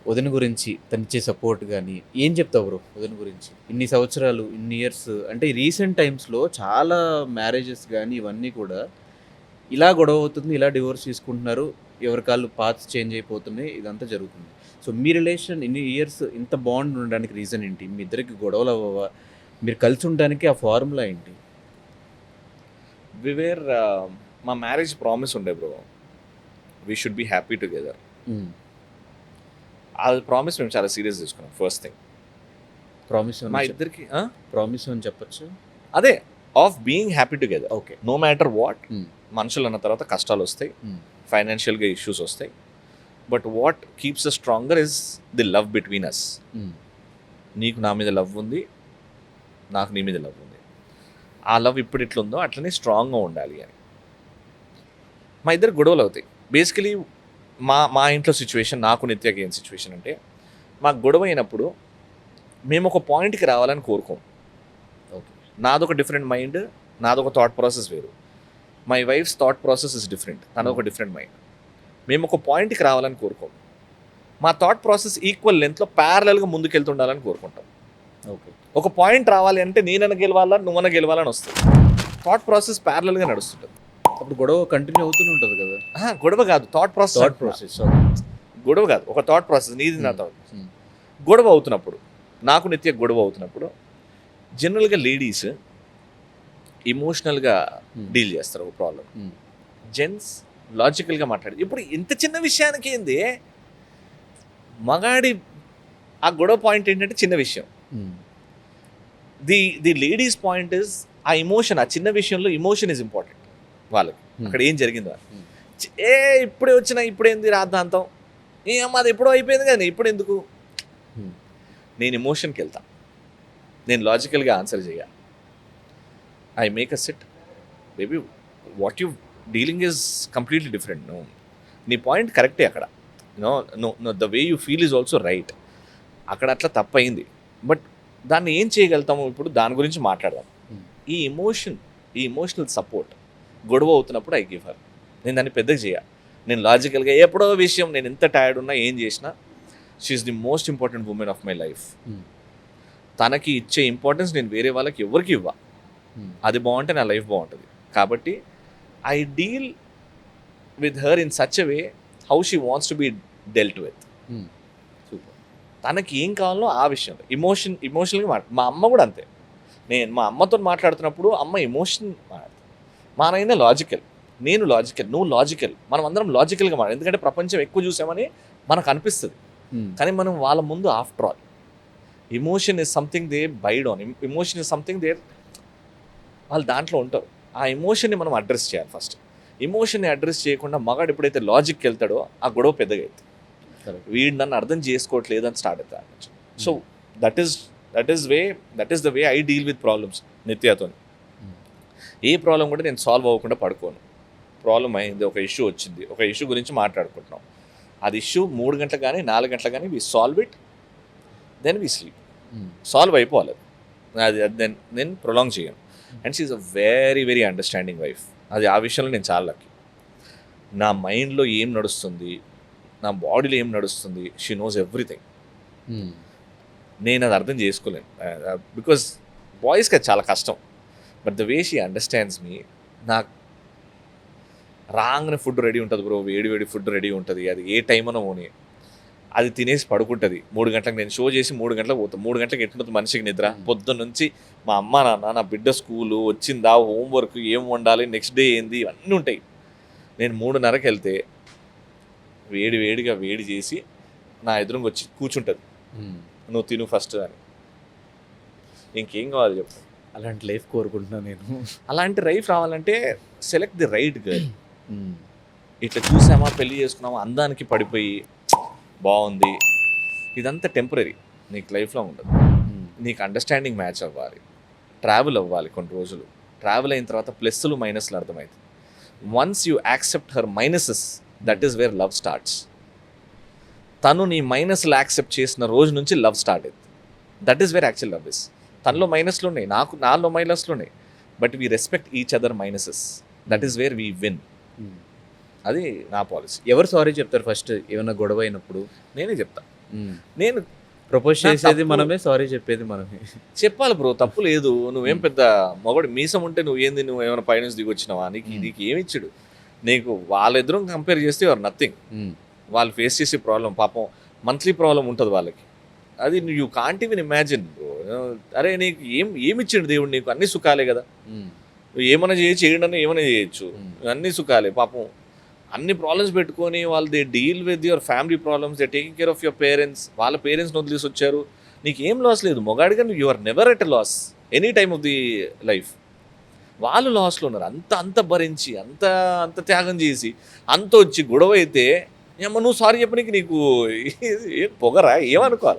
వదిన గురించి తనిచ్చే సపోర్ట్ గానీ, ఏం చెప్తావు బ్రో వదిన గురించి? ఇన్ని సంవత్సరాలు, ఇన్ని ఇయర్స్ అంటే రీసెంట్ టైమ్స్‌లో చాలా మ్యారేజెస్ గానీ, ఇవన్నీ కూడా ఇలా గొడవ అవుతుంది, ఇలా డివోర్స్ తీసుకుంటున్నారు. ఎవరికాళ్ళు పాత్స్ చేంజ్ అయిపోతున్నాయి. ఇదంతా జరుగుతుంది. సో, మీ రిలేషన్ ఇన్ని ఇయర్స్ ఇంత బాండ్ ఉండడానికి రీజన్ ఏంటి? మీ ఇద్దరికి గొడవలు అవ్వవా? మీరు కలిసి ఉండడానికి ఆ ఫార్ములా ఏంటి? వివేర్ మా మ్యారేజ్ ప్రామిస్ ఉండే bro, we should be happy together. Hmm. ఆ ప్రామిస్ మేము చాలా సీరియస్ తీసుకున్నాం. ఫస్ట్ థింగ్ ప్రామిస్ మా అని ఇద్దరికి ప్రామిస్ అని చెప్పొచ్చు. అదే of being happy together. Okay. No matter what. Hmm. మనుషులు అన్న తర్వాత కష్టాలు వస్తాయి, హ్మ్. ఫైనాన్షియల్గా ఇష్యూస్ వస్తాయి, but what keeps us stronger is the love between us. Hmm. నీకు నా మీద లవ్ ఉంది, నాకు నీ మీద లవ్ ఉంది. ఆ లవ్ ఇప్పుడు ఎట్లుందో అట్లనే స్ట్రాంగ్గా ఉండాలి అని. మా ఇద్దరు గొడవలు అవుతాయి. బేసికలీ మా ఇంట్లో సిచ్యువేషన్, నాకు నిత్యకి ఏం సిచ్యువేషన్ అంటే, మాకు గొడవ అయినప్పుడు మేము ఒక పాయింట్కి రావాలని కోరుకోం. ఓకే. నాదొక డిఫరెంట్ మైండ్, నాదొక థాట్ ప్రాసెస్ వేరు. My wife's thought process is different, తనొక డిఫరెంట్ మైండ్. మేము ఒక పాయింట్కి రావాలని కోరుకోం. మా థాట్ ప్రాసెస్ ఈక్వల్ లెంత్లో ప్యారలల్గా ముందుకెళ్తుండాలని కోరుకుంటాం. ఓకే. ఒక పాయింట్ రావాలి అంటే నేనన్నా గెలవాలా, నువ్వన్నా గెలవాలని వస్తుంది. థాట్ ప్రాసెస్ ప్యారలల్గా నడుస్తుంటుంది. అప్పుడు గొడవ కంటిన్యూ అవుతూనే ఉంటది కదా! గొడవ కాదు, thought process. Thought process. Okay. గొడవ కాదు, ఒక థాట్ ప్రాసెస్, నీది నా థాట్. హ్మ్. గొడవ అవుతున్నప్పుడు, నాకు నిత్య గొడవ అవుతున్నప్పుడు జనరల్గా లేడీస్ ఎమోషనల్గా డీల్ చేస్తారు ఒక ప్రాబ్లం. హ్మ్. జెంట్స్ లాజికల్గా మాట్లాడి. ఇప్పుడు ఇంత చిన్న విషయానికి ఏంది మగాడి ఆ గొడవ పాయింట్ ఏంటంటే చిన్న విషయం. హ్మ్. ది లేడీస్ పాయింట్ ఇస్ ఆ ఎమోషన్, ఆ చిన్న విషయంలో ఎమోషన్ ఇస్ ఇంపార్టెంట్ వాళ్ళకి. అక్కడ ఏం జరిగిందో ఇప్పుడే వచ్చినా ఇప్పుడేంది రాద్దాంతం, ఏమో అది ఎప్పుడో అయిపోయింది కానీ ఇప్పుడు ఎందుకు. నేను ఎమోషన్కి వెళ్తా, నేను లాజికల్గా ఆన్సర్ చేయాలి. I make a sit, baby what you dealing is completely different. No, నీ పాయింట్ కరెక్టే అక్కడ. No no no the way you feel is also right. అక్కడ అట్లా తప్పయింది, బట్ దాన్ని ఏం చేయగలుగుతాము ఇప్పుడు, దాని గురించి మాట్లాడదాం. ఈ ఎమోషనల్ సపోర్ట్ గొడవ అవుతున్నప్పుడు ఐ గివ్ హర్. నేను దాన్ని పెద్దగా చేయాలి. నేను లాజికల్గా ఎప్పుడో విషయం, నేను ఎంత టైర్డ్ ఉన్నా ఏం చేసినా, she is the most important women of my life. తనకి ఇచ్చే ఇంపార్టెన్స్ నేను వేరే వాళ్ళకి ఎవరికి ఇవ్వ. అది బాగుంటే నా లైఫ్ బాగుంటుంది. కాబట్టి I deal with her in such a way how she wants to be dealt with. Super. తనకి ఏం కావాలో ఆ విషయంలో ఎమోషనల్గా మా అమ్మ కూడా అంతే. నేను మా అమ్మతో మాట్లాడుతున్నప్పుడు అమ్మ ఎమోషన్ మాట్లాడుతుంది, మా నాయన లాజికల్, నేను లాజికల్, నువ్వు లాజికల్, మనం అందరం లాజికల్గా మాట్లాడు. ఎందుకంటే ప్రపంచం ఎక్కువ చూసామని మనకు అనిపిస్తుంది, కానీ మనం వాళ్ళ ముందు after all emotion is something they bide on. Emotion is something they, వాళ్ళు దాంట్లో ఉంటారు. ఆ ఎమోషన్ని మనం అడ్రస్ చేయాలి ఫస్ట్. ఎమోషన్ని అడ్రస్ చేయకుండా మగాడు ఎప్పుడైతే లాజిక్కి వెళ్తాడో ఆ గొడవ పెద్దగా అవుతుంది. వీడు నన్ను అర్థం చేసుకోవట్లేదు అని స్టార్ట్ అవుతాడు. So that is the way I deal with problems నిత్యతో. ఏ ప్రాబ్లం కూడా నేను సాల్వ్ అవ్వకుండా పడుకోను. ప్రాబ్లం అయింది, ఒక ఇష్యూ వచ్చింది, ఒక ఇష్యూ గురించి మాట్లాడుకుంటున్నాం, అది ఇష్యూ 3 గంటలు కానీ 4 గంటలు కానీ we solve it, then we sleep. Solve అయిపోవాలి అది, నేను ప్రొలాంగ్ చేయను. And she is a very very understanding wife. అది ఆ విషయంలో నేను చాలా లక్కీ. నా మైండ్లో ఏం నడుస్తుంది, నా బాడీలో ఏం నడుస్తుంది, షీ నోస్ ఎవ్రీథింగ్. నేను అది అర్థం చేసుకోలేను, బికాజ్ బాయ్స్కి అది చాలా కష్టం. But the way she understands మీ. నాకు రాగానే ఫుడ్ రెడీ ఉంటుంది బ్రో, వేడి ఫుడ్ రెడీ ఉంటుంది, అది ఏ టైం అనో పోనీ, అది తినేసి పడుకుంటుంది. 3 గంటలకు నేను షో చేసి 3 గంటలకు పోతాను. 3 గంటలకు ఎట్లుంటుంది మనిషికి నిద్ర. పొద్దున్న నుంచి మా అమ్మ నాన్న, నా బిడ్డ స్కూలు వచ్చిందా, హోంవర్క్ ఏం వండాలి, నెక్స్ట్ డే ఏంది, ఇవన్నీ ఉంటాయి. నేను 3:30కి వెళ్తే వేడిగా వేడి చేసి నా ఎదురుగా వచ్చి కూర్చుంటుంది, నువ్వు తిను ఫస్ట్ అని. ఇంకేం కావాలి చెప్పు. అలాంటి లైఫ్ కోరుకుంటున్నాను నేను. అలాంటి లైఫ్ రావాలంటే సెలెక్ట్ ది రైట్ గర్ల్. ఇట్లా చూసామా, పెళ్లి చేసుకున్నామా, అందానికి పడిపోయి బాగుంది, ఇదంతా టెంపరీ, నీకు లైఫ్లో ఉండదు. నీకు అండర్స్టాండింగ్ మ్యాచ్ అవ్వాలి, ట్రావెల్ అవ్వాలి కొన్ని రోజులు. ట్రావెల్ అయిన తర్వాత ప్లస్లు మైనస్లు అర్థమవుతుంది. Once you accept her minuses, that is where love starts. తను నీ మైనస్లు యాక్సెప్ట్ చేసిన రోజు నుంచి లవ్ స్టార్ట్ అయింది. That is where actual love is. తనలో మైనస్లు ఉన్నాయి, నాలో మైనస్లు ఉన్నాయి, but we respect each other minuses. That is where we win. అది నా పాలసీ. ఎవరు సారీ చెప్తారు ఫస్ట్ ఏమైనా గొడవ అయినప్పుడు? నేనే చెప్తా. నేను ప్రపోజ్ నా చేసేది తప్పు- మనమే, సారీ చెప్పేది మనమే. చెప్పాలి బ్రో, తప్పు లేదు. నువ్వేం పెద్ద మగవాడు మీసం ఉంటే నువ్వు ఏమైనా పైనుంచి దిగొచ్చినావా? నీకు ఏమి ఇచ్చాడు? నీకు వాళ్ళిద్దరం కంపేర్ చేస్తే యువర్ నథింగ్. వాళ్ళు ఫేస్ చేసే ప్రాబ్లం పాపం మంత్లీ ప్రాబ్లం ఉంటుంది వాళ్ళకి. అది you can't even imagine bro. అరే నీకు ఏమి ఇచ్చిండు దేవుడు? నీకు అన్ని సుఖాలే కదా. నువ్వు ఏమైనా చేయొచ్చు, చేయడానికి ఏమైనా చేయొచ్చు, అన్ని సుఖాలే. పాపం అన్ని ప్రాబ్లమ్స్ పెట్టుకొని వాళ్ళు they deal with your family problems, they taking care of your parents. వాళ్ళ పేరెంట్స్ని వదిలేసి వచ్చారు. నీకు ఏం లాస్ లేదు. మొగాడిగా you are never at a loss any time of the life. వాళ్ళు లాస్లో ఉన్నారు. అంత భరించి అంత త్యాగం చేసి అంత వచ్చి గొడవ అయితే ఏమో నువ్వు సారీ చెప్పడానికి నీకు ఏం పొగరా? ఏమనుకోవాలి?